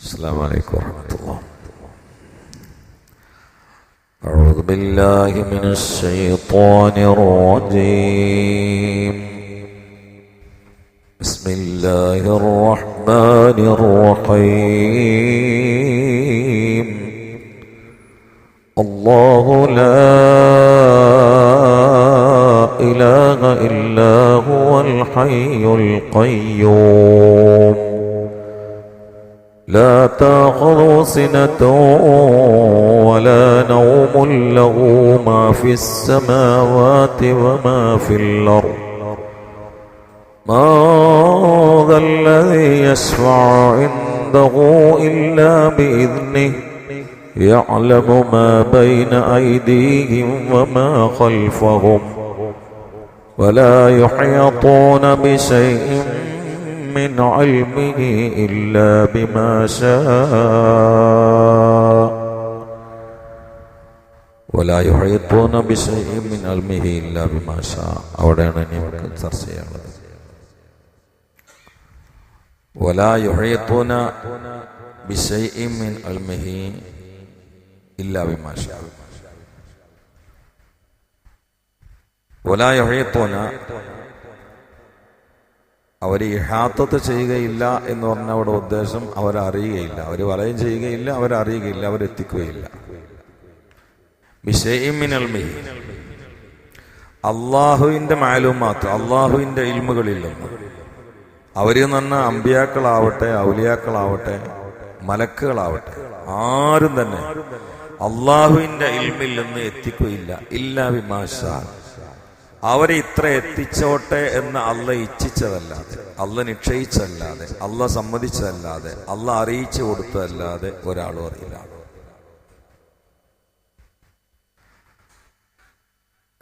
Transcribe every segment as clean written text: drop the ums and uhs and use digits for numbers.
السلام عليكم ورحمة الله. أعوذ بالله من الشيطان الرجيم. بسم الله الرحمن الرحيم. الله لا إله إلا هو الحي القيوم لا تأخذه سنة ولا نوم له ما في السماوات وما في الأرض ما ذا الذي يشفع عنده إلا بإذنه يعلم ما بين أيديهم وما خلفهم ولا يحيطون بشيء من علمه إلا بما شاء ولا يحيطون بشيء من علمه إلا بما شاء. അവിടെയാണ് നമുക്ക് ചർച്ച ചെയ്യാനുള്ളത്. ولا يحيطون بشيء من علمه إلا بما شاء. ولا يحيطون അവർ ഇഹാത്തത്ത് ചെയ്യുകയില്ല എന്ന് പറഞ്ഞ അവിടെ ഉദ്ദേശം അവരറിയുകയില്ല, അവർ വലയം ചെയ്യുകയില്ല, അവരറിയുകയില്ല, അവരെത്തിക്കുകയില്ല. അള്ളാഹുവിന്റെ മാലൂമാത്ത്, അള്ളാഹുവിന്റെ ഇൽമുകളിൽ നിന്ന് അവര് തന്നെ അമ്പിയാക്കളാവട്ടെ, ഔലിയാക്കളാവട്ടെ, മലക്കുകളാവട്ടെ, ആരും തന്നെ അള്ളാഹുവിന്റെ ഇൽമിൽ നിന്ന് എത്തിക്കുകയില്ല. ഇല്ലാ ബിമാശാ, അവരെ ഇത്ര എത്തിച്ചോട്ടെ എന്ന് അള്ള ഇച്ഛിച്ചതല്ലാതെ, അള്ള നിശ്ചയിച്ചല്ലാതെ, അള്ള സമ്മതിച്ചതല്ലാതെ, അള്ള അറിയിച്ചു കൊടുത്തതല്ലാതെ ഒരാളും അറിയില്ല.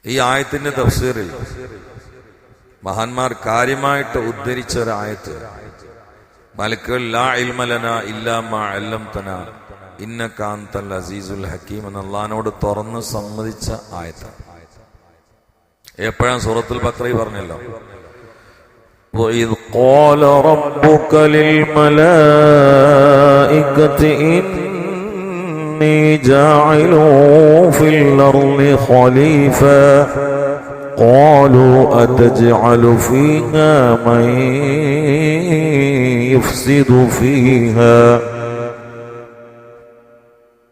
ഈ ആയത്തിന്റെ തഫ്സീറിൽ മഹാന്മാർ കാര്യമായിട്ട് ഉദ്ധരിച്ച ഒരു ആയത്ത്, മലക്കുകൾ ലാ ഇൽമ ലനാ ഇല്ലാ മാ അല്ലംതനാ ഇന്നക അൻതൽ അസീസുൽ ഹകീം എന്ന് അള്ളാഹിനോട് തുറന്ന് സമ്മതിച്ച ആയത്താണ്. എപ്പോഴാണ് സൂറത്തുൽ ബഖറ പറഞ്ഞല്ലോ, وَإِذْ قَالَ رَبُّكَ لِلْمَلَائِكَةِ إِنِّي جَاعِلٌ فِي الْأَرْضِ خَلِيفَةً قَالُوا أَتَجْعَلُ فِيهَا مَن يُفْسِدُ فِيهَا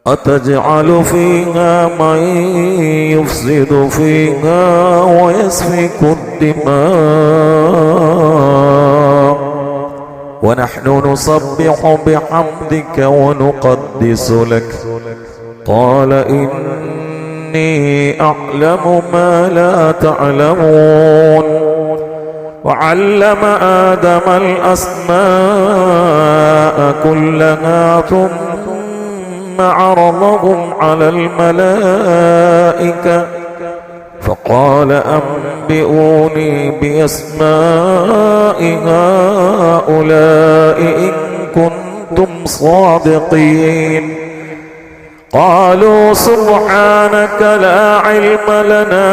أتجعل فيها من يفسد فيها ويسفك الدماء ونحن نسبح بحمدك ونقدس لك قال إني أعلم ما لا تعلمون وعلم آدم الأسماء كلها ثم عرضهم على الملائكة فقال أنبئوني بأسماء هؤلاء إن كنتم صادقين قالوا سبحانك لا علم لنا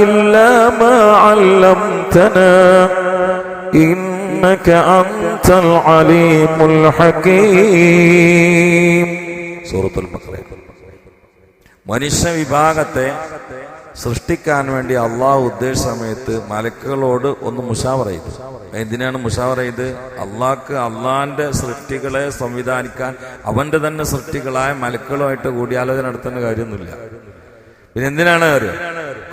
إلا ما علمتنا إنك أنت العليم الحكيم. സൂറത്തുൽ ബഖറ. മനുഷ്യ വിഭാഗത്തെ സൃഷ്ടിക്കാൻ വേണ്ടി അള്ളാഹു ഉദ്ദേശിച്ച സമയത്ത് മലക്കുകളോട് ഒന്ന് മുശാവറ ചെയ്തു. എന്തിനാണ് മുശാവറ ചെയ്ത്? അള്ളാഹ്ക്ക് അള്ളാഹിന്റെ സൃഷ്ടികളെ സംവിധാനിക്കാൻ അവന്റെ തന്നെ സൃഷ്ടികളായ മലക്കുകളുമായിട്ട് കൂടിയാലോചന നടത്തേണ്ട കാര്യമൊന്നുമില്ല. പിന്നെ എന്തിനാണ് കാര്യം?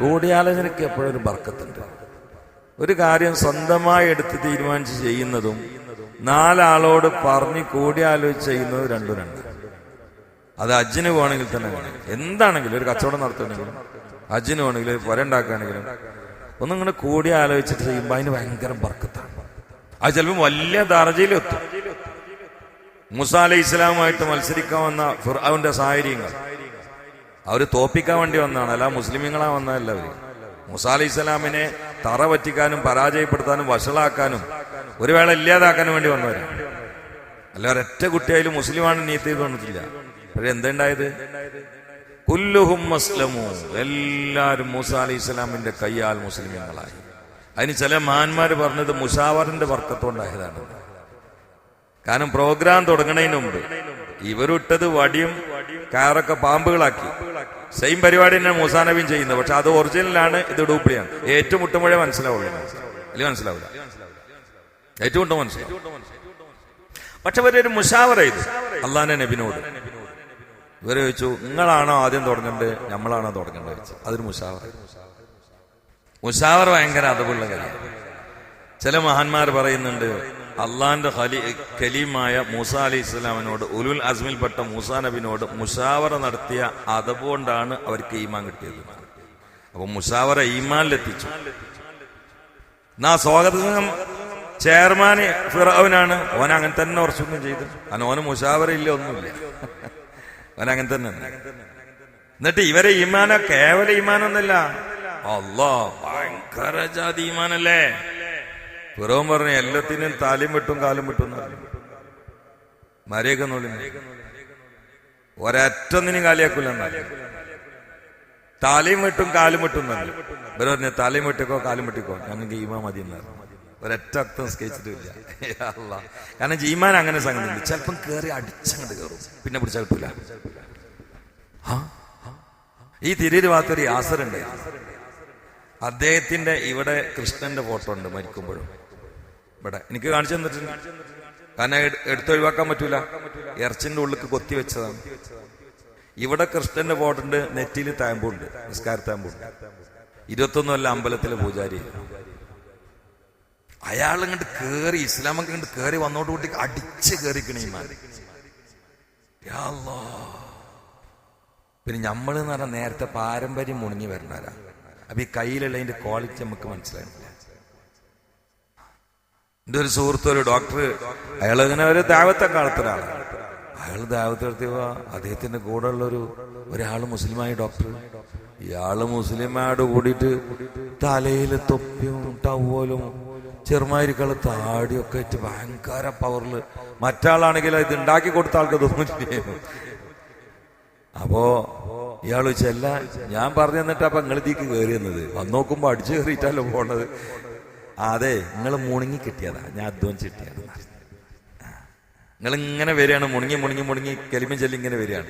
കൂടിയാലോചനയ്ക്ക് എപ്പോഴും ഒരു ബർക്കത്തുണ്ട്. ഒരു കാര്യം സ്വന്തമായി എടുത്ത് തീരുമാനിച്ച് ചെയ്യുന്നതും നാലാളോട് പറഞ്ഞ് കൂടിയാലോചിച്ച് ചെയ്യുന്നതും രണ്ടും രണ്ട്. അത് ഹജ്ജിന് പോകണമെങ്കിൽ തന്നെ വേണം, എന്താണെങ്കിലും ഒരു കച്ചവടം നടത്തണമെങ്കിലും, ഹജ്ജിന് പോകണമെങ്കിലും, പുരണ്ടാക്കുകയാണെങ്കിലും ഒന്നിങ്ങനെ കൂടി ആലോചിച്ചിട്ട് ചെയ്യുമ്പോൾ അതിന് ഭയങ്കര ബർക്കത്താണ്. അത് ചിലപ്പോൾ വലിയ ദർജയിലെത്തും. മൂസാ അലൈഹി ഇസ്ലാമുമായിട്ട് മത്സരിക്കാൻ വന്ന ഫിർഔന്റെ സാഹചര്യങ്ങൾ അവര് തോപ്പിക്കാൻ വേണ്ടി വന്നതാണ്, അല്ല മുസ്ലിമീങ്ങളാ വന്നതല്ല. അവര് മൂസാ അലൈഹി ഇസ്ലാമിനെ തറ പറ്റിക്കാനും പരാജയപ്പെടുത്താനും വഷളാക്കാനും ഒരു വേള ഇല്ലാതാക്കാനും വേണ്ടി വന്നവരാണ്. അല്ല ഒരൊറ്റ കുട്ടിയായാലും മുസ്ലിമാണ് നീയത്ത് ചെയ്ത് വന്നിട്ടില്ല. പക്ഷെ എന്തുണ്ടായത്? കുല്ലുഹും മസ്ലമു, എല്ലാവരും മൂസാ അലൈഹി ഇസ്ലാമിന്റെ കയ്യാൽ മുസ്ലിമീങ്ങളായി. അതിന് ചില മഹാന്മാര് പറഞ്ഞത് മുശാവറിന്റെ വർക്കത്തോണ്ടായതാണ്. കാരണം പ്രോഗ്രാം തുടങ്ങുന്നതിന് മുമ്പ് ഇവരിട്ടത് വടിയും കയറൊക്കെ പാമ്പുകളാക്കി. സെയിം പരിപാടി തന്നെ മൂസാ നബിയും ചെയ്യുന്നത്. പക്ഷെ അത് ഒറിജിനലാണ്, ഇത് ഡ്യൂപ്ലിയാണ്. ഏറ്റുമുട്ടുമ്പോഴേ മനസ്സിലാവുള്ളൂ, അല്ലെങ്കിൽ മനസ്സിലാവില്ല. ഏറ്റുമുട്ടും മനസ്സിലാവും. പക്ഷെ ഇവരൊരു മുഷാവറ ചെയ്തു അള്ളാന്റെ നബിനോട്. ഇവരെ ചോദിച്ചു, നിങ്ങളാണോ ആദ്യം തുടങ്ങേണ്ടത് നമ്മളാണോ തുടങ്ങേണ്ടത് വെച്ചു. അതൊരു മുഷാവറ. മുഷാവറ ഭയങ്കര അതവുള്ള കാര്യമാണ്. ചില മഹാന്മാർ പറയുന്നുണ്ട്, അള്ളാന്റെ കലീമായ മൂസാ അലൈഹി ഇസ്ലാമിനോട്, ഉലുൽ അസ്മിൽപ്പെട്ട മൂസാ നബിനോട് മുഷാവറ നടത്തിയ അതബ് കൊണ്ടാണ് അവർക്ക് ഈമാൻ കിട്ടിയത്. അപ്പൊ മുഷാവറ ഈമാനിലെത്തിച്ചു. എന്നാ സ്വാഗതം ചെയർമാൻ ഫിറഔനാണ്, ഓൻ അങ്ങനെ തന്നെ ഉറച്ചൊന്നും ചെയ്തു. കാരണം ഓന് മുഷാവറ ഇല്ല, ഒന്നുമില്ല, ഓൻ അങ്ങനെ തന്നെ. എന്നിട്ട് ഇവരെ ഈമാനോ കേവല ഈമാനൊന്നല്ല, അല്ലാ ഭയങ്കര ജാതി ഈമാനല്ലേ. ഫിറൗൻ പറഞ്ഞു, എല്ലാത്തിനും താലിയും വിട്ടും കാലും വിട്ടും മരയൊക്കെ നോളി ഒരൊറ്റൊന്നിനും കാലിയാക്കൂല. താലിയും വിട്ടും കാലും വിട്ടും തന്നെ ഇവര് പറഞ്ഞു, താലിയും വിട്ടിക്കോ കാലും വിട്ടിക്കോ, ഞങ്ങൾക്ക് ഈമാൻ മതി എന്നാണ്. ഒരൊറ്റ അർത്ഥം സ്കേച്ചിട്ടില്ല. കാരണം ഈമാൻ അങ്ങനെ സംഗതി ഉണ്ട്. ചിലപ്പം കയറി അടിച്ചങ്ങോട്ട് കയറും, പിന്നെ പിടിച്ചാൽ കിട്ടൂല. ഈ തിരിയൊരു ഭാഗത്തൊരു യാസറുണ്ട്. അദ്ദേഹത്തിന്റെ ഇവിടെ കൃഷ്ണന്റെ ഫോട്ടോ ഉണ്ട് മരിക്കുമ്പോഴും. ഇവിടെ എനിക്ക് കാണിച്ചു തന്നിട്ടുണ്ട്. കാരണം എടുത്തൊഴിവാക്കാൻ പറ്റൂല, ഇറച്ചിന്റെ ഉള്ളിൽ കൊത്തി വെച്ചതാണ്. ഇവിടെ കൃഷ്ണന്റെ ഫോട്ടോ ഉണ്ട്, നെറ്റിയിൽ താമ്പുണ്ട്, നിസ്കാര താമ്പുണ്ട്. 21 കൊല്ലം അമ്പലത്തിലെ പൂജാരി. അയാൾ ഇങ്ങോട്ട് കേറി, ഇസ്ലാമൊക്കെ ഇങ്ങോട്ട് കേറി വന്നോടുകൂടി അടിച്ച് കേറിക്കണ ഈമാൻ. പിന്നെ നമ്മള് എന്ന് പറഞ്ഞാൽ നേരത്തെ പാരമ്പര്യം മുണങ്ങി വരണവരാ. അപ്പൊ ഈ കയ്യിലുള്ളതിന്റെ ക്വാളിറ്റി നമുക്ക് മനസ്സിലായില്ല. എന്റെ ഒരു സുഹൃത്ത്, ഒരു ഡോക്ടർ, അയാൾ ഇങ്ങനെ ഒരു ദാവത്തൊക്കെ നടത്തുന്നതാണ്. അയാൾ ദാവത്ത് നടത്തിയപ്പോ അദ്ദേഹത്തിന്റെ കൂടെ ഉള്ള ഒരാള് മുസ്ലിമായ ഡോക്ടർ, ഇയാള് മുസ്ലിമായോട് കൂടിയിട്ട് തലയില് തൊപ്പിയും ടവലും ചെറുമാരിക്കള് താടിയൊക്കെ വെച്ച് ഭയങ്കര പവറില്. മറ്റാളാണെങ്കിൽ ഇത് ഉണ്ടാക്കി കൊടുത്ത ആൾക്ക് തോന്നില്ല. അപ്പോ ഇയാള് ചെല്ല ഞാൻ പറഞ്ഞു തന്നിട്ട് അപ്പൊ നിങ്ങൾ ഇതിക്ക് കയറിയെന്നത് വന്ന് നോക്കുമ്പോ അടിച്ചു കയറിയിട്ടല്ലോ പോണത്. അതെ, നിങ്ങൾ മുണങ്ങി കിട്ടിയതാ, ഞാൻ അധ്വാനിച്ച് കിട്ടിയതാണ്. നിങ്ങൾ ഇങ്ങനെ വരികയാണ്, മുണങ്ങി കെലിമ ചെല്ലി ഇങ്ങനെ വരികയാണ്.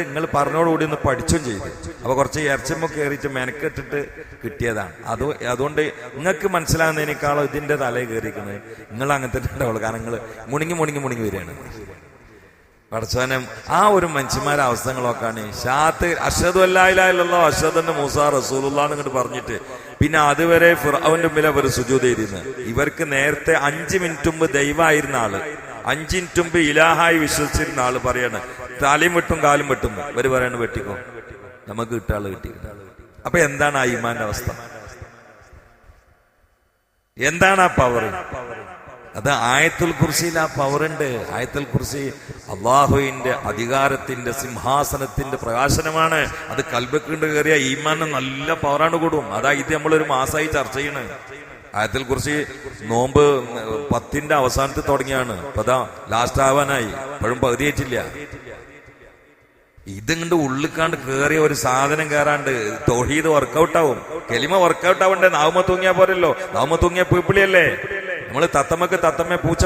നിങ്ങൾ പറഞ്ഞോടുകൂടി ഒന്ന് പഠിച്ചും ചെയ്തു. അപ്പൊ കുറച്ച് ഇറച്ചമ്മ കയറിയിട്ട് മെനക്കെട്ടിട്ട് കിട്ടിയതാണ്. അതുകൊണ്ട് നിങ്ങൾക്ക് മനസ്സിലാകുന്നതിനേക്കാളും ഇതിന്റെ തലയിൽ കയറിക്കുന്നത് നിങ്ങൾ അങ്ങനത്തെ ഉണ്ടാവുള്ളൂ. കാരണം നിങ്ങൾ മുണങ്ങി വരികയാണ്. പടച്ചവനെ ആ ഒരു മനുഷ്യന്മാരെ അവസ്ഥകളൊക്കെയാണ്. ഷാത്ത് അഷ്ഹദു അല്ലാ ഇലാഹ ഇല്ലല്ലാഹ് അഷ്ഹദു അന്ന മൂസാ റസൂലുള്ളാഹ് എന്നിട്ട് പറഞ്ഞിട്ട് പിന്നെ അതുവരെ ഫിർഔന്റെ മുമ്പിൽ അവർ സുജൂദ് ചെയ്തിരുന്നത്. ഇവർക്ക് നേരത്തെ 5 മിനിറ്റ് മുമ്പ് ദൈവമായിരുന്ന ആള്, 5 മിനിറ്റ് മുമ്പ് ഇലാഹായി വിശ്വസിച്ചിരുന്ന ആള് പറയാണ് തലയും വെട്ടും കാലും വെട്ടും. ഇവര് പറയാണ് വെട്ടിക്കോ, നമുക്ക് കിട്ടാള് കിട്ടി. അപ്പൊ എന്താണ് ആ ഈമാന്റെ അവസ്ഥ? എന്താണ് ആ പവർ? അത് ആയത്തുൽ കുർസിയിൽ ആ പവറുണ്ട്. ആയത്തുൽ കുർസി അള്ളാഹുവിന്റെ അധികാരത്തിന്റെ സിംഹാസനത്തിന്റെ പ്രകാശനമാണ്. അത് കൽബക്കുണ്ട് കയറിയ ഈമാന് നല്ല പവറാണ് കൂടും. അതാ ഇത് നമ്മളൊരു മാസമായി ചർച്ച ചെയ്യണേ. ആയത്തുൽ കുർസി നോമ്പ് 10ന്റെ അവസാനത്തിൽ തുടങ്ങിയാണ്. അപ്പൊ അതാ ലാസ്റ്റ് ആവാനായി, ഇപ്പോഴും പകുതിയായിട്ടില്ല. ഇതിങ്ങണ്ട് ഉള്ളിക്കാണ്ട് കേറിയ ഒരു സാധനം കയറാണ്ട് തൗഹീദ് വർക്കൗട്ട് ആവും. കെലിമ വർക്കൗട്ട് ആവണ്ടേ? നാവുമ്മ തൂങ്ങിയാ പോരല്ലോ. നാവുമ്മ തൂങ്ങിയ പീപ്പിളിയല്ലേ. നമ്മള് തത്തമ്മക്ക് തത്തമ്മ പൂച്ച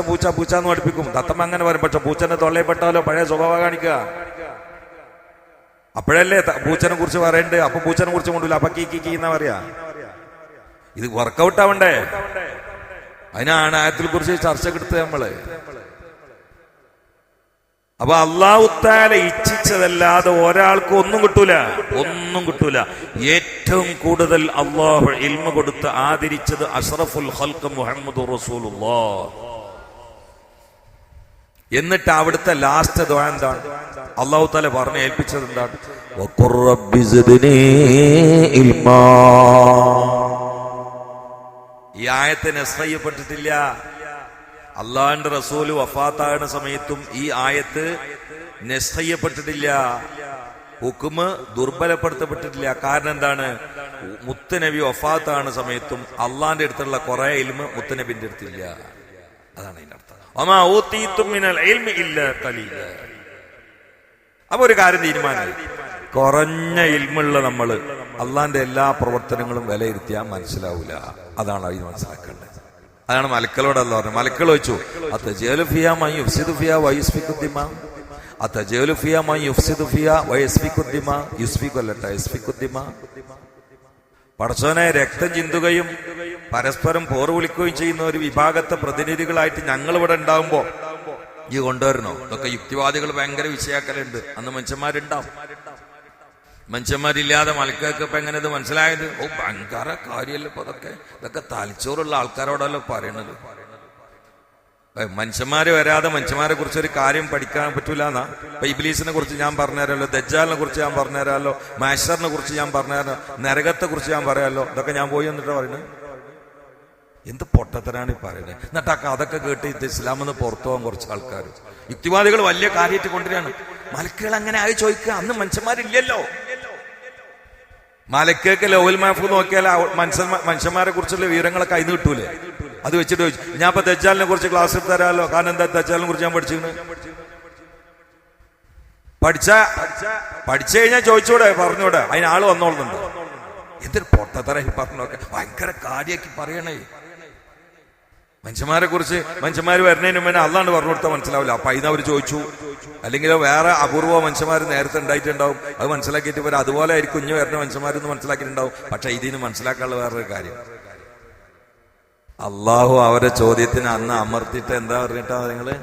എന്ന് പഠിപ്പിക്കും. തത്തമ്മ അങ്ങനെ വരും. പക്ഷെ പൂച്ചന്റെ തൊള്ളയിൽപ്പെട്ടാലോ പഴയ സ്വഭാവം കാണിക്കുക. അപ്പോഴല്ലേ പൂച്ചനെ കുറിച്ച് പറയണ്ടേ. അപ്പൊ പൂച്ചനെ കുറിച്ച് കൊണ്ടില്ല, അപ്പൊ കീ എന്നാ പറയാ. ഇത് വർക്കൗട്ട് ആവണ്ടേ? അതിനാണ് ആയത്തിനെ കുറിച്ച് ചർച്ച എടുത്തത് നമ്മള്. അപ്പൊ അല്ലാഹു തആല ഇച്ഛിച്ചതല്ലാതെ ഒരാൾക്ക് ഒന്നും കിട്ടൂല. ഏറ്റവും കൂടുതൽ അള്ളാഹു ഇൽമ കൊടുത്ത് ആദരിച്ചത് അഷ്റഫുൽ ഖൽഖ് മുഹമ്മദുർ റസൂലുള്ളാഹ്. എന്നിട്ട് അവിടുത്തെ ലാസ്റ്റ് ദുആ എന്താണ്? അല്ലാഹു തആല പറഞ്ഞു ഏൽപ്പിച്ചത് എന്താണ്? വഖുർ റബ്ബി സിദ്നി ഇൽമാ. ഈ ആയത്ത് നസ്ഖ് ചെയ്യപ്പെട്ടിട്ടില്ല. അള്ളാഹുവിന്റെ റസൂല് വഫാത്താകുന്ന സമയത്തും ഈ ആയത്ത് നസ്ഖ് ചെയ്യപ്പെട്ടിട്ടില്ല. ഹുക്മ് ദുർബലപ്പെടുത്തപ്പെട്ടിട്ടില്ല. കാരണം എന്താണ്? മുത്തുനബി വഫാത്താകുന്ന സമയത്തും അള്ളാഹിന്റെ അടുത്തുള്ള കുറെ ഇൽമ് മുത്തുനബിന്റെ അടുത്തില്ല. അതാണ് അതിന്റെ അർത്ഥം. വമാ ഊതീതും മിനൽ ഇൽമി ഇല്ലാ ഖലീല. അപ്പൊ ഒരു കാര്യം തീരുമാനമായി, കുറഞ്ഞ ഇൽമുള്ള നമ്മള് അള്ളാഹിന്റെ എല്ലാ പ്രവർത്തനങ്ങളും വിലയിരുത്തിയാൽ മനസ്സിലാവൂല. അതാണ് അതിന് മനസ്സിലാക്കേണ്ടത്. അതാണ് മലക്കളോടല്ല പറഞ്ഞത്. മലക്കൾ ചോദിച്ചു അത്തജഅലു ഫിഹാ മൻ യുഫ്സിദു ഫിഹാ വയസ്ഫികു ദിമാ അത്തജഅലു ഫിഹാ മൻ യുഫ്സിദു ഫിഹാ വയസ്ഫികു ദിമാ യസ്ഫികു ദിമാ. പടച്ചോനെ, രക്തം ചിന്തുകയും പരസ്പരം പോർ വിളിക്കുകയും ചെയ്യുന്ന ഒരു വിഭാഗത്തെ പ്രതിനിധികളായിട്ട് ഞങ്ങൾ ഇവിടെ ഉണ്ടാവുമ്പോ ഈ കൊണ്ടുവരണോ? ഇതൊക്കെ യുക്തിവാദികൾ ഭയങ്കര വിഷയാക്കലുണ്ട്. അന്ന് മനുഷ്യന്മാരുണ്ടാവും. മനുഷ്യന്മാരില്ലാതെ മലക്കൊക്കെ ഇപ്പൊ എങ്ങനെ ഇത് മനസ്സിലായത്? ഓ, ഭയങ്കര കാര്യമല്ലോ ഇപ്പൊ ഇതൊക്കെ തലച്ചോറുള്ള ആൾക്കാരോടല്ലോ പറയണത്. മനുഷ്യന്മാര് വരാതെ മനുഷ്യന്മാരെ കുറിച്ച് ഒരു കാര്യം പഠിക്കാൻ പറ്റൂല എന്നാ. ഇപ്പൊ ഇബ്ലീസിനെ കുറിച്ച് ഞാൻ പറഞ്ഞുതരാമല്ലോ, ദജ്ജാലിനെ കുറിച്ച് ഞാൻ പറഞ്ഞുതരാമല്ലോ, മാഷറിനെ കുറിച്ച് ഞാൻ പറഞ്ഞുതരാമല്ലോ, നരകത്തെ കുറിച്ച് ഞാൻ പറയാമല്ലോ. ഇതൊക്കെ ഞാൻ പോയി എന്നിട്ട് പറയുന്നത് എന്ത് പൊട്ടത്തരാണ് ഈ പറയുന്നത്. എന്നിട്ട് അതൊക്കെ കേട്ട് ഇത് ഇസ്ലാമെന്ന് പുറത്തു പോകാൻ കുറച്ച് ആൾക്കാർ യുക്തിവാദികൾ വലിയ കാര്യമായിട്ട് കൊണ്ടുവരികയാണ്. മലക്കുകൾ അങ്ങനെ ആയി ചോദിക്കുക, അന്ന് മനുഷ്യന്മാരില്ലല്ലോ. മലക്കേക്ക് ലൗൽ മഹ്ഫൂദ് നോക്കിയാൽ മനുഷ്യന്മാരെ കുറിച്ചുള്ള വിവരങ്ങളൊക്കെ അതിന് കിട്ടൂലേ? അത് വെച്ചിട്ട് ചോദിച്ചു, ഞാൻ ഇപ്പൊ ദജ്ജാലിനെ കുറിച്ച് ക്ലാസ് എടുത്ത് തരാമല്ലോ. കാരണം എന്താ, ദജ്ജാലിനെ കുറിച്ച് ഞാൻ പഠിച്ചു കഴിഞ്ഞാൽ ചോദിച്ചൂടെ, പറഞ്ഞൂടെ, അതിന് ആള് വന്നോളുന്നുണ്ട്. എന്തൊരു പൊട്ടത്തറ പറഞ്ഞൊക്കെ ഭയങ്കര കാര്യമാക്കി പറയണേ. മനുഷ്യന്മാരെ കുറിച്ച് മനുഷ്യന്മാർ വരുന്നതിന് മുന്നേ അല്ലാണ്ട് പറഞ്ഞു കൊടുത്താൽ മനസ്സിലാവില്ല. അപ്പൊ അതിന് അവർ ചോദിച്ചു. അല്ലെങ്കിൽ വേറെ അപൂർവ മനുഷ്യന്മാർ നേരത്തെ ഉണ്ടായിട്ടുണ്ടാവും, അത് മനസ്സിലാക്കിയിട്ട് ഇവർ അതുപോലെ ആയിരിക്കും കുഞ്ഞു വരുന്ന മനുഷ്യന്മാരെന്ന് മനസ്സിലാക്കിയിട്ടുണ്ടാവും. പക്ഷെ ഇതിന് മനസ്സിലാക്കാനുള്ള വേറൊരു കാര്യം, അള്ളാഹു അവരെ ചോദ്യത്തിന് അന്ന് അമർത്തിയിട്ട് എന്താ പറഞ്ഞിട്ടാ നിങ്ങള്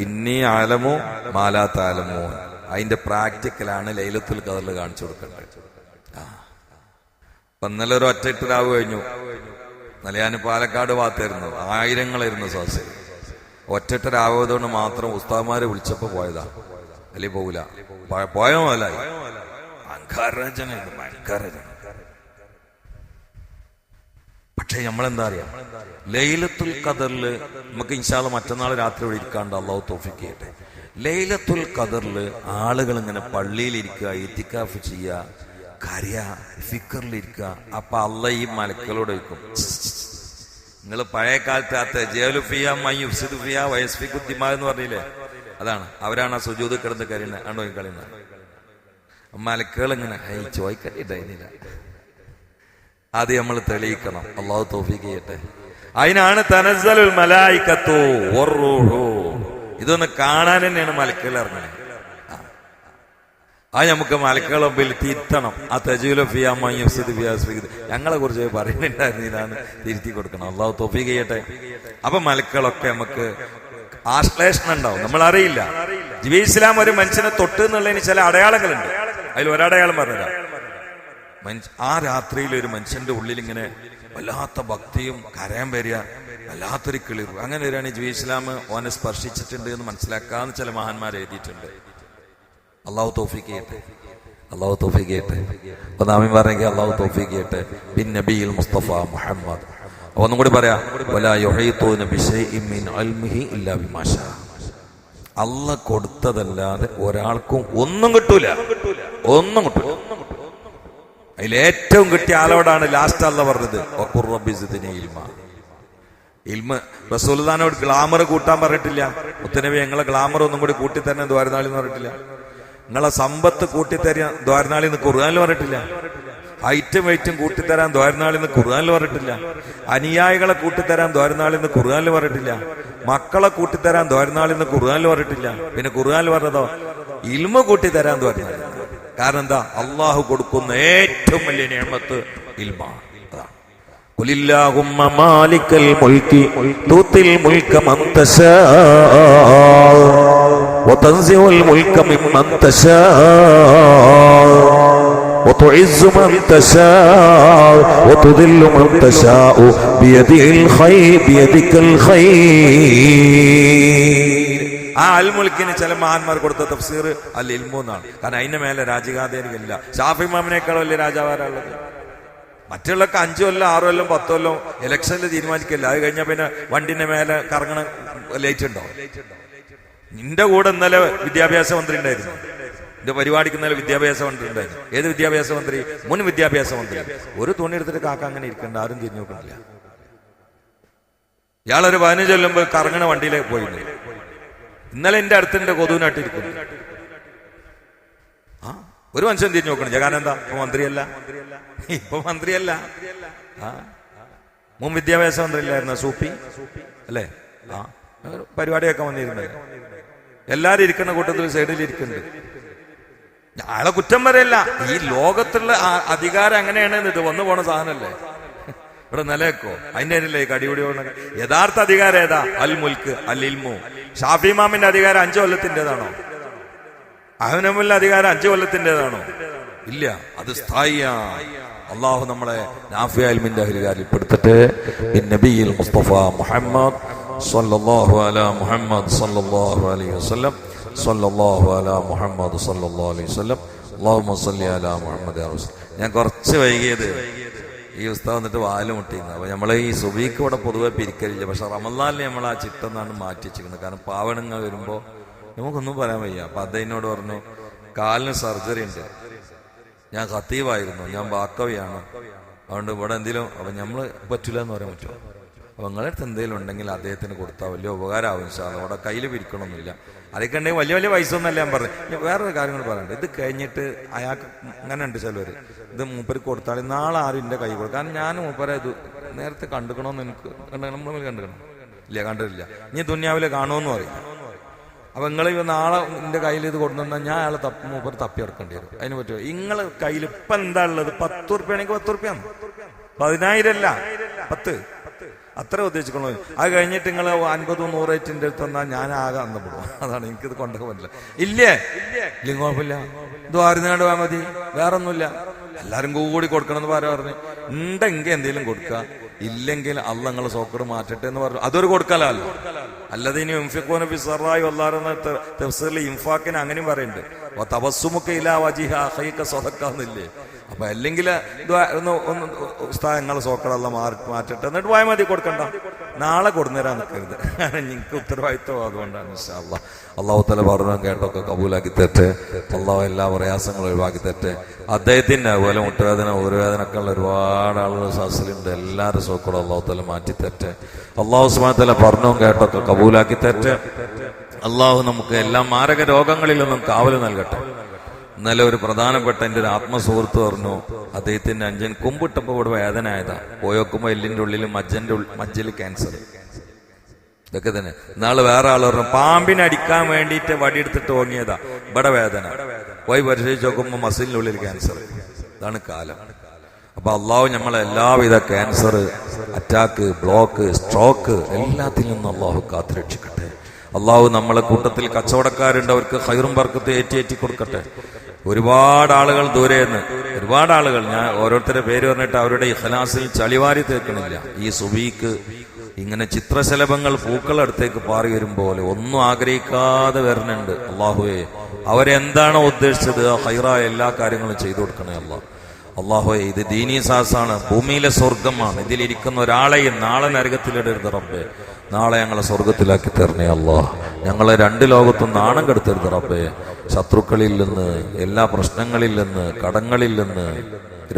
ഇന്നി ആലമോ മാലാത്താലമോ. അതിന്റെ പ്രാക്ടിക്കലാണ് ലൈലത്തുൽ ഖദറിൽ കാണിച്ചു കൊടുക്കേണ്ടത്. അപ്പൊ ഇന്നലെ ഒരു ഒറ്റ രാവ് കഴിഞ്ഞു. ഇന്നലെ ഞാൻ പാലക്കാട് ഭാഗത്തായിരുന്നു, ആയിരങ്ങളായിരുന്നു സദസ്സ്. ഒറ്റ രാവതുകൊണ്ട് മാത്രം ഉസ്താദ്മാരെ വിളിച്ചപ്പോ പോയതാ. അല്ലെങ്കിൽ പോകൂല, പോയോ അല്ലായി ഭയങ്കര. പക്ഷെ നമ്മളെന്താ അറിയാം, ലൈലത്തുൽ ഖദറില് നമുക്ക് ഇൻഷാ അല്ലാഹ് മറ്റന്നാൾ രാത്രി ഇവിടെ ഇരിക്കാണ്ട് അള്ളാഹു തൗഫീഖ് ചെയ്യട്ടെ. ലൈലത്തുൽ ഖദറില് ആളുകൾ ഇങ്ങനെ പള്ളിയിലിരിക്കുക, ഇത്തിക്കാഫ് ചെയ്യുക, കരയ, ഫിക്കറിലിരിക്കുക. അപ്പൊ അള്ളാഹ് ഈ മലക്കളോട് ചോദിക്കും, നിങ്ങൾ പഴയ കാലത്ത് എന്ന് പറഞ്ഞില്ലേ, അതാണ് അവരാണ് ആ സുജൂദ് കിടന്ന് കരയുന്നത്. ആണ്ടോ ഈ കളിയുന്നത് മലക്കുകൾ ഇങ്ങനെ ചോദിക്കട്ടില്ല. അത് നമ്മൾ തെളിയിക്കണം. അള്ളാഹു തൗഫീഖ് ചെയ്യട്ടെ. അതിനാണ് തനസ്സലുൽ മലായികത്തു വറൂഹു. ഇതൊന്ന് കാണാൻ തന്നെയാണ് മലക്കുകൾ ഇറങ്ങണേ. അത് നമുക്ക് മലക്കുകളെ മുമ്പിൽ തിരുത്തണം. ആ തജീലു ഫിയാ മൻ യുഫ്സിദു ഫിഹാ ഞങ്ങളെ കുറിച്ച് പറയുന്നുണ്ടായിരുന്നു, ഇതാണ് തിരുത്തി കൊടുക്കണം. അള്ളാഹു തൗഫീഖ് ചെയ്യട്ടെ. അപ്പൊ മലക്കുകളൊക്കെ നമുക്ക് ആശ്ലേഷണം ഉണ്ടാവും, നമ്മൾ അറിയില്ല. നബി ഇസ്ലാം ഒരു മനുഷ്യനെ തൊട്ട് എന്നുള്ളതിന് ചില അടയാളങ്ങളുണ്ട്. അതിൽ ഒരടയാളം പറഞ്ഞതാ, ആ രാത്രിയിൽ ഒരു മനുഷ്യന്റെ ഉള്ളിൽ ഇങ്ങനെ വല്ലാത്ത ഭക്തിയും കരയാൻ വരിക, വല്ലാത്തൊരു കിളിർ. അങ്ങനെ വരികയാണ് നബി ഇസ്ലാം ഓനെ സ്പർശിച്ചിട്ടുണ്ട് എന്ന് മനസ്സിലാക്കാന്ന് ചില മഹാന്മാർ എഴുതിയിട്ടുണ്ട്. അള്ളാഹു തൗഫീഖ് ചെയ്യട്ടെ, അള്ളാഹു തൗഫീഖ് ചെയ്യട്ടെ. അപ്പൊ നാമി പറഞ്ഞെങ്കിൽ അള്ളാഹു തൗഫീഖ് ചെയ്യട്ടെ. ബിൻ നബിയിൽ മുസ്തഫ മുഹമ്മദ്. ഒന്നും കൂടി പറയാം, വലാ യുഹീതൂന ബിശൈഇൻ മിൻ ഇൽമിഹി ഇല്ലാ ബിമാ ശാ. അള്ളാഹ് കൊടുത്തതല്ലാതെ ഒരാൾക്കും ഒന്നും കിട്ടൂല, ഒന്നും കിട്ടൂല. അതിലേറ്റവും കിട്ടിയ ആളോടാണ് ലാസ്റ്റ് അള്ളാഹ് പറഞ്ഞത്, വഖുർ റബ്ബി സിദ്നി ഇൽമാ. ഇൽമ റസൂലുള്ളാഹിനോട് ഗ്ലാമർ കൂട്ടാൻ പറഞ്ഞിട്ടില്ല. മുത്തനബി ഞങ്ങളെ ഗ്ലാമർ ഒന്നും കൂടി കൂട്ടിത്തരാൻ ദ്വാരനാളി എന്ന് പറഞ്ഞിട്ടില്ല. നിങ്ങളെ സമ്പത്ത് കൂട്ടിത്തരാൻ ദ്വാരനാളി എന്ന് ഖുർആനിൽ പറഞ്ഞിട്ടില്ല. ഹൈറ്റും വെയിറ്റും കൂട്ടിത്തരാൻ ദ്വാരനാളി എന്ന് ഖുർആനിൽ പറഞ്ഞിട്ടില്ല. അനുയായികളെ കൂട്ടിത്തരാൻ ദ്വാരനാളി എന്ന് ഖുർആനിൽ പറഞ്ഞിട്ടില്ല. മക്കളെ കൂട്ടിത്തരാൻ ദ്വാരനാളി എന്ന് ഖുർആനിൽ പറഞ്ഞിട്ടില്ല. പിന്നെ ഖുർആനിൽ പറഞ്ഞതോ ഇൽമ കൂട്ടിത്തരാൻ ദ്വാരനാളി. കാരണം എന്താ, അള്ളാഹു കൊടുക്കുന്ന ഏറ്റവും വലിയ നിഅമത്ത് ഇൽമാണ്. قل اللهم مالك الملك تؤتي الملك من تشاء وتنزع الملك ممن تشاء وتعز من تشاء وتذل من تشاء بيدك الخير. ആ അൽ മുൽക്കിന് ചില മഹാന്മാർ കൊടുത്ത തഫ്സീർ അൽ ഇൽമു എന്നാണ്. കാരണം അതിന്റെ മേലെ രാജകാദേരില്ല. ഷാഫി ഇമാമിനേക്കാൾ വലിയ രാജാവാരുള്ളത്. മറ്റുള്ളൊക്കെ 5 കൊല്ലം 6 കൊല്ലം 10 കൊല്ലം ഇലക്ഷനിൽ തീരുമാനിക്കില്ല. അത് കഴിഞ്ഞാൽ പിന്നെ വണ്ടിന്റെ മേലെ കറങ്ങണ ലേറ്റ് ഉണ്ടോ? നിന്റെ കൂടെ ഇന്നലെ വിദ്യാഭ്യാസ മന്ത്രി ഉണ്ടായിരുന്നു. എന്റെ പരിപാടിക്ക് ഇന്നലെ വിദ്യാഭ്യാസ മന്ത്രി ഉണ്ടായിരുന്നു. ഏത് വിദ്യാഭ്യാസ മന്ത്രി? മുൻ വിദ്യാഭ്യാസ മന്ത്രി. ഒരു തുണി എടുത്തിട്ട് കാക്ക അങ്ങനെ ഇരിക്കണ്ട, ആരും തിരിഞ്ഞു നോക്കണില്ല. ഇയാളൊരു 15 കൊല്ലുമ്പോ കറങ്ങണ വണ്ടിയിലേക്ക് പോയിരുന്നു. ഇന്നലെ എന്റെ അടുത്തിന്റെ കൊതുവിനായിട്ടിരിക്കുന്നു. ഒരു മനുഷ്യൻ തിരിഞ്ഞു നോക്കണം. കാരണം എന്താ, ഇപ്പൊ മന്ത്രിയല്ല. മുൻ വിദ്യാഭ്യാസ മന്ത്രിയില്ലായിരുന്ന സൂപ്പി അല്ലേ? ആ പരിപാടിയൊക്കെ വന്നിരുന്നത്. എല്ലാരും ഇരിക്കുന്ന കൂട്ടത്തിൽ സൈഡിൽ ഇരിക്കുന്നുണ്ട്. അയാളെ കുറ്റം പറയല്ല. ഈ ലോകത്തുള്ള അധികാരം എങ്ങനെയാണ്? ഇത് വന്നു പോണ സാധനല്ലേ? ഇവിടെ നിലനിൽക്കോ? അതിന്റെ അല്ലേ കടിപിടി പോണ യഥാർത്ഥ അധികാരം ഏതാ? അൽ മുൽക്ക് അൽ ഇൽമു. ഷാഫി ഇമാമിന്റെ അധികാരം 5 കൊല്ലത്തിൻ്റെതാണോ? അഹ്നമുല്ല അധികാരം 5 കൊല്ലത്തിൻ്റെതാണോ? ഇല്ല, അത് സ്ഥായിയാ. അള്ളാഹു നമ്മളെ നാഫിയ ഇൽമിന്റെ അധികാരിൽ പെടുത്തട്ടെ. നബിയിൽ മുസ്തഫ മുഹമ്മദ് സല്ലല്ലാഹു അലാ മുഹമ്മദ് സല്ലല്ലാഹു അലൈഹി വസല്ലം സല്ലല്ലാഹു അലാ മുഹമ്മദ് സല്ലല്ലാഹു അലൈഹി വസല്ലം അല്ലാഹുമ്മ സല്ലി അലാ മുഹമ്മദ്. ഞാൻ കുറച്ച് വൈകിയത് ഈ ഉസ്താദ് വന്നിട്ട് വാല് മുട്ടിയിരുന്നു. അപ്പൊ നമ്മളെ ഈ സുബീക്ക് ഇവിടെ പൊതുവെ പിരിക്കലില്ല. പക്ഷെ റമദാനിൽ നമ്മൾ ആ ചിട്ടെന്നാണ് മാറ്റി വെച്ചിരിക്കുന്നത്. കാരണം പാവണങ്ങൾ വരുമ്പോ നമുക്കൊന്നും പറയാൻ വയ്യ. അപ്പൊ അദ്ദേഹത്തിനോട് പറഞ്ഞു, കാലിന് സർജറി ഉണ്ട്, ഞാൻ ഖത്തീബായിരുന്നു, ഞാൻ ബാക്കവിയാണ്, അതുകൊണ്ട് ഇവിടെ എന്തെങ്കിലും അപ്പൊ നമ്മള് പറ്റില്ല എന്ന് പറയാൻ പറ്റുമോ? അപ്പൊ നിങ്ങളുടെ അടുത്ത് എന്തെങ്കിലും ഉണ്ടെങ്കിൽ അദ്ദേഹത്തിന് കൊടുത്താൽ വലിയ ഉപകാരമാവും. അവിടെ കയ്യിൽ പിരിക്കണമെന്നില്ല. അതൊക്കെ ഉണ്ടെങ്കിൽ വലിയ വലിയ പൈസ ഒന്നല്ല ഞാൻ പറഞ്ഞു. വേറൊരു കാര്യങ്ങൾ പറയണ്ട. ഇത് കഴിഞ്ഞിട്ട് അയാൾക്ക് അങ്ങനെ ഉണ്ട് ചിലവര്, ഇത് മൂപ്പര് കൊടുത്താൽ നാളെ ആരും എന്റെ കൈ കൊടുക്കും. കാരണം ഞാൻ മൂപ്പരെ ഇത് നേരത്തെ കണ്ടുക്കണമെന്ന് എനിക്ക് നമ്മൾ കണ്ടുക്കണം ഇല്ല, കണ്ടിട്ടില്ല. ഇനി ദുന്യാവിലെ കാണുമെന്ന് പറയും. അപ്പൊ നിങ്ങൾ നാളെ എന്റെ കയ്യിൽ ഇത് കൊണ്ടുവന്നാൽ ഞാൻ അയാളെ മൂപ്പര് തപ്പി ഇറക്കേണ്ടി വരും. അതിന് പറ്റുമോ? നിങ്ങളെ കയ്യിൽ ഇപ്പൊ എന്താ ഉള്ളത്? 10 ഉറുപ്പ്യാണെങ്കിൽ 10 ഉറുപ്പ്യാണ്, 10,000 അല്ല 10. അത്ര ഉദ്ദേശിക്കണോ? അത് കഴിഞ്ഞിട്ട് നിങ്ങൾ 50-100 റേറ്റിന്റെ അടുത്ത് വന്നാൽ ഞാൻ ആകെ അന്നപ്പെടും. അതാണ് എനിക്കിത് കൊണ്ടുപോകാൻ പറ്റില്ല. ഇല്ലേ ഇല്ലെങ്കിൽ കുഴപ്പമില്ല, ഇത് ആരുന്നാണ്ട് പോയാൽ മതി, വേറൊന്നുമില്ല. എല്ലാരും കൂടി കൊടുക്കണം എന്ന് പറഞ്ഞു. ഉണ്ടെങ്കിൽ എന്തെങ്കിലും കൊടുക്കുക, ഇല്ലെങ്കിൽ അള്ള നിങ്ങളെ സോക്കട് മാറ്റട്ടെ എന്ന് പറഞ്ഞു. അതൊരു കൊടുക്കലല്ലോ. അല്ലാതെ ഇനി ഇൻഫിഖൂന ഫി സറായി വല്ലാറുന്ന തഫ്സീറിൽ ഇൻഫാക്കിന് അങ്ങനെയും പറയുന്നുണ്ട്. തബസ്സുമുക ഇലാ വജിഹ അഖീക സദഖന്നില്ലേ? അപ്പൊ അല്ലെങ്കിൽ നിങ്ങളെ സോക്കട് അള്ള മാറ്റട്ടെ എന്നിട്ട് പോയാൽ മതി, കൊടുക്കണ്ട. നാളെ കൊടുന്നേരാൻ നിൽക്കരുത്. നിങ്ങൾക്ക് ഉത്തരവാദിത്വം അതുകൊണ്ടാണ്. ഇൻഷാ അല്ലാഹ് അള്ളാഹു തആല പറഞ്ഞു കേട്ടൊക്കെ കബൂലാക്കി തരട്ടെ. അള്ളാഹു എല്ലാ പ്രയാസങ്ങളും ഒഴിവാക്കി തരട്ടെ. അദ്ദേഹത്തിന്റെ അതുപോലെ മുട്ടുവേദന ഊരുവേദന ഒക്കെ ഉള്ള ഒരുപാട് ആളുകൾ സദസ്സിലുണ്ട്. എല്ലാവരും സോക്കടും അള്ളാഹു തആല മാറ്റി തരട്ടെ. അള്ളാഹു സുബ്ഹാനഹു വ തആല പറഞ്ഞു കേട്ടൊക്കെ കബൂലാക്കി തരട്ടെ. അള്ളാഹു നമുക്ക് എല്ലാ മാരക രോഗങ്ങളിൽ നിന്നും കാവല് നൽകട്ടെ. ഇന്നലെ ഒരു പ്രധാനപ്പെട്ട എൻ്റെ ഒരു ആത്മസുഹൃത്ത് പറഞ്ഞു, അദ്ദേഹത്തിന്റെ അഞ്ചൻ കുമ്പിട്ടപ്പോ ഇവിടെ വേദന ആയതാ, പോയോക്കുമ്പോ എല്ലിന്റെ ഉള്ളിൽ മജ്ജയിൽ ക്യാൻസർ. ഇതൊക്കെ തന്നെ. നാളെ വേറെ ആൾ പറഞ്ഞു പാമ്പിനെ അടിക്കാൻ വേണ്ടിയിട്ട് വടിയെടുത്തിട്ട് ഓങ്ങിയതാ, ഇവിടെ വേദന. പോയി പരിശോധിച്ച് നോക്കുമ്പോ മസിലിനുള്ളിൽ ക്യാൻസർ. ഇതാണ് കാലം. അപ്പൊ അള്ളാഹു നമ്മളെ എല്ലാവിധ ക്യാൻസർ, അറ്റാക്ക്, ബ്ലോക്ക്, സ്ട്രോക്ക് എല്ലാത്തിൽ നിന്നും അള്ളാഹു കാത്തുരക്ഷിക്കട്ടെ. അള്ളാഹു നമ്മളെ കൂട്ടത്തിൽ കച്ചവടക്കാരുണ്ട്, അവർക്ക് ഖൈറും ബർക്കത്തും ഏറ്റി കൊടുക്കട്ടെ. ഒരുപാട് ആളുകൾ ദൂരെന്ന്, ഒരുപാട് ആളുകൾ, ഞാൻ ഓരോരുത്തരുടെ പേര് പറഞ്ഞിട്ട് അവരുടെ ഇഖ്ലാസിൽ ചളിവാരി തീർക്കണില്ല. ഈ സുബീക്ക് ഇങ്ങനെ ചിത്രശലഭങ്ങൾ പൂക്കളടുത്തേക്ക് പാറി വരും പോലെ ഒന്നും ആഗ്രഹിക്കാതെ വരുന്നുണ്ട്. അള്ളാഹുവേ അവരെന്താണോ ഉദ്ദേശിച്ചത് ആ ഖൈറായ എല്ലാ കാര്യങ്ങളും ചെയ്തു കൊടുക്കണേ അള്ളാഹ്. അള്ളാഹുവേ ഇത് ദീനീ സാസാണ്, ഭൂമിയിലെ സ്വർഗമാണ്. ഇതിലിരിക്കുന്ന ഒരാളെയും നാളെ നരകത്തിലിടരുത് റബ്ബേ. നാളെ ഞങ്ങളെ സ്വർഗത്തിലാക്കി തരണേ അള്ളാഹ്. ഞങ്ങളെ 2 ലോകത്തും നാണം കെടുത്തരുത് റബ്ബേ. ശത്രുക്കളിൽ നിന്ന്, എല്ലാ പ്രശ്നങ്ങളിൽ നിന്ന്, കടങ്ങളിൽ നിന്ന്,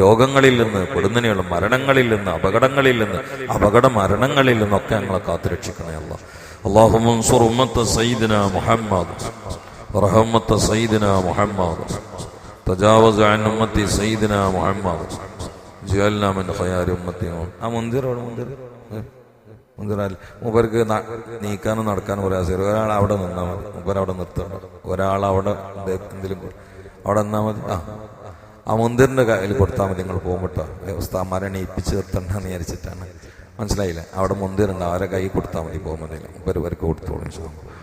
രോഗങ്ങളിൽ നിന്ന്, പെടുന്നതിനുള്ള മരണങ്ങളിൽ നിന്ന്, അപകടങ്ങളിൽ നിന്ന്, അപകട മരണങ്ങളിൽ നിന്നൊക്കെ ഞങ്ങളെ കാത്തുരക്ഷിക്കണേ അള്ളാഹ്. അല്ലാഹുമ്മ അൻസുർ ഉമ്മത്ത സയ്യിദിനാ മുഹമ്മദ് റഹ്മത്ത സയ്യിദിനാ മുഹമ്മദ് തജാവസ് അൻ ഉമ്മത്തി സയ്യിദിനാ മുഹമ്മദ് ജഅൽനാ മിൻ ഖയാരി ഉമ്മത്തി. ആ മുന്തിറാൽ മൂപ്പർക്ക് നീക്കാനും നടക്കാനും പ്രയാസം. ഒരാൾ അവിടെ നിന്നാൽ മതി, മൂപ്പർ അവിടെ നിർത്തണം. ഒരാൾ അവിടെ എന്തെങ്കിലും അവിടെ നിന്നാൽ മതി. ആ മുന്തിറിന്റെ കയ്യിൽ കൊടുത്താൽ മതി. നിങ്ങൾ പോകുമ്പോട്ടോ ഉസ്താദ്മാരെ എണീപ്പിച്ച് നിർത്തണ്ടെന്ന് വിചാരിച്ചിട്ടാണ്. മനസ്സിലായില്ലേ? അവിടെ മുന്തിറുണ്ട്, അവരെ കൈ കൊടുത്താൽ മതി. പോകുമ്പോൾ മൂപ്പർക്ക് കൊടുത്തോളൂ.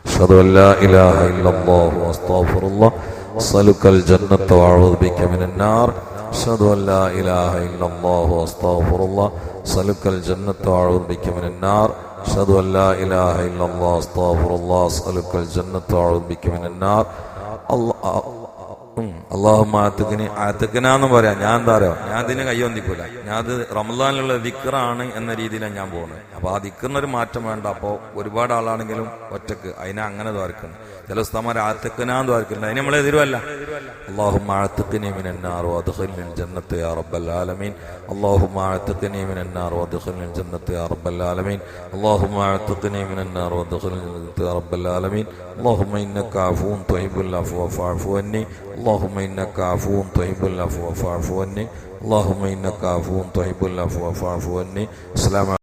അഷ്ഹദു അല്ലാ ഇലാഹ ഇല്ലല്ലാഹു അസ്തഗ്ഫിറുല്ലാഹ് അസ്അലുക്കൽ ജന്നത വഅഊദു ബിക മിനൻ നാർ. അഷ്ഹദു അല്ലാ ഇലാഹ ഇല്ലല്ലാഹു അസ്തഗ്ഫിറുല്ലാഹ് അസ്അലുക്കൽ ജന്നത വഅഊദു ബിക മിനൻ നാർ. അഷ്ഹദു അല്ലാ ഇലാഹ ഇല്ലല്ലാഹു അസ്തഗ്ഫിറുല്ലാഹ് അസ്അലുക്കൽ ജന്നത വഅഊദു ബിക മിനൻ നാർ. അള്ളാഹുമ്മ ആത്തിഖ്നാന്ന് പറയാം. ഞാൻ എന്താ പറയാ, ഞാൻ ഇതിന് കയ്യൊന്നിക്കൂല. ഞാൻ അത് റമദാനിലുള്ള ദിക്റാണ് എന്ന രീതിയിലാണ് ഞാൻ പോകുന്നത്. അപ്പൊ ആ ദിക്റിനൊരു മാറ്റം വേണ്ട. അപ്പോ ഒരുപാട് ആളാണെങ്കിലും ഒറ്റക്ക് അതിനെ അങ്ങനെ ദ്വാരക്കണം. ചില ഉസ്താദ്മാർ ആത്തിഖ്നാന്ന് ദ്വാരക്കുന്നുണ്ട്, അതിന് നമ്മളെ എതിരുമല്ല. അല്ലാഹുമ്മ ആത്തിഖ്നി മിനൻ നാർ വദ്ഖിൽനിൽ ജന്നത യാ റബ്ബൽ ആലമീൻ. അല്ലാഹുമ്മ ആത്തിഖ്നി മിനൻ നാർ വദ്ഖിൽനിൽ ജന്നത യാ റബ്ബൽ ആലമീൻ. അല്ലാഹുമ്മ ആത്തിഖ്നി മിനൻ നാർ വദ്ഖിൽനിൽ ജന്നത യാ റബ്ബൽ ആലമീൻ. അല്ലാഹുമ്മ ഇന്നക അഫൂൻ തുഹിബ്ബുൽ അഫ്വ ഫഅഫു അന്നി. اللهم إنك عفو تحب العفو فاعف عني. اللهم إنك عفو تحب العفو فاعف عني. السلام